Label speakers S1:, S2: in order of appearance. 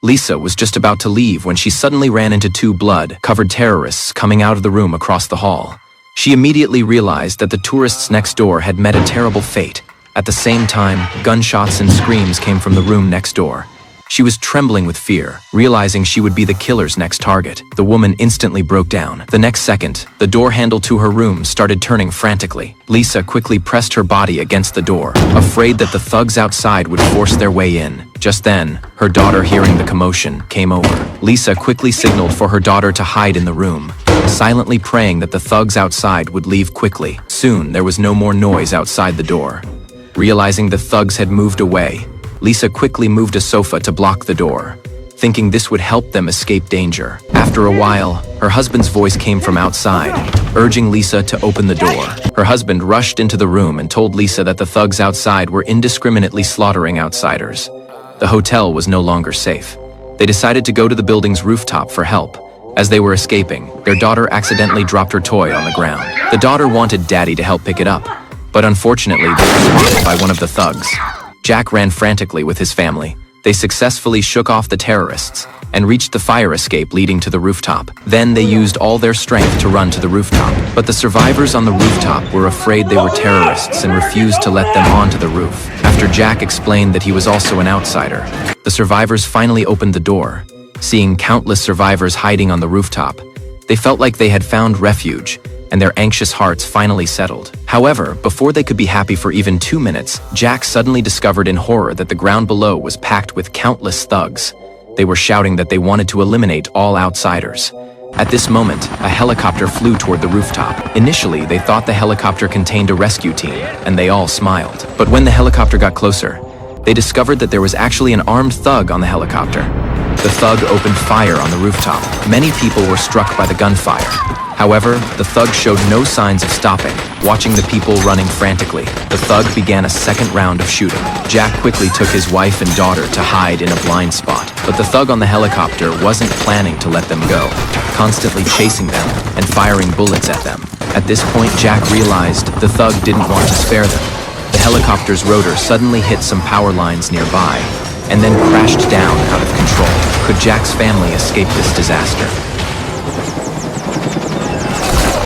S1: Lisa was just about to leave when she suddenly ran into two blood-covered terrorists coming out of the room across the hall. She immediately realized that the tourists next door had met a terrible fate. At the same time, gunshots and screams came from the room next door. She was trembling with fear, realizing she would be the killer's next target. The woman instantly broke down. The next second, the door handle to her room started turning frantically. Lisa quickly pressed her body against the door, afraid that the thugs outside would force their way in. Just then, her daughter, hearing the commotion, came over. Lisa quickly signaled for her daughter to hide in the room, silently praying that the thugs outside would leave quickly. Soon, there was no more noise outside the door. Realizing the thugs had moved away, Lisa quickly moved a sofa to block the door, thinking this would help them escape danger. After a while, her husband's voice came from outside, urging Lisa to open the door. Her husband rushed into the room and told Lisa that the thugs outside were indiscriminately slaughtering outsiders. The hotel was no longer safe. They decided to go to the building's rooftop for help. As they were escaping, their daughter accidentally dropped her toy on the ground. The daughter wanted Daddy to help pick it up, but unfortunately they were spotted by one of the thugs. Jack ran frantically with his family. They successfully shook off the terrorists and reached the fire escape leading to the rooftop. Then they used all their strength to run to the rooftop. But the survivors on the rooftop were afraid they were terrorists and refused to let them onto the roof. After Jack explained that he was also an outsider, the survivors finally opened the door. Seeing countless survivors hiding on the rooftop, they felt like they had found refuge, and their anxious hearts finally settled. However, before they could be happy for even 2 minutes, Jack suddenly discovered in horror that the ground below was packed with countless thugs. They were shouting that they wanted to eliminate all outsiders. At this moment, a helicopter flew toward the rooftop. Initially, they thought the helicopter contained a rescue team, and they all smiled. But when the helicopter got closer, they discovered that there was actually an armed thug on the helicopter. The thug opened fire on the rooftop. Many people were struck by the gunfire. However, the thug showed no signs of stopping, watching the people running frantically. The thug began a second round of shooting. Jack quickly took his wife and daughter to hide in a blind spot, but the thug on the helicopter wasn't planning to let them go, constantly chasing them and firing bullets at them. At this point, Jack realized the thug didn't want to spare them. The helicopter's rotor suddenly hit some power lines nearby, and then crashed down out of control. Could Jack's family escape this disaster?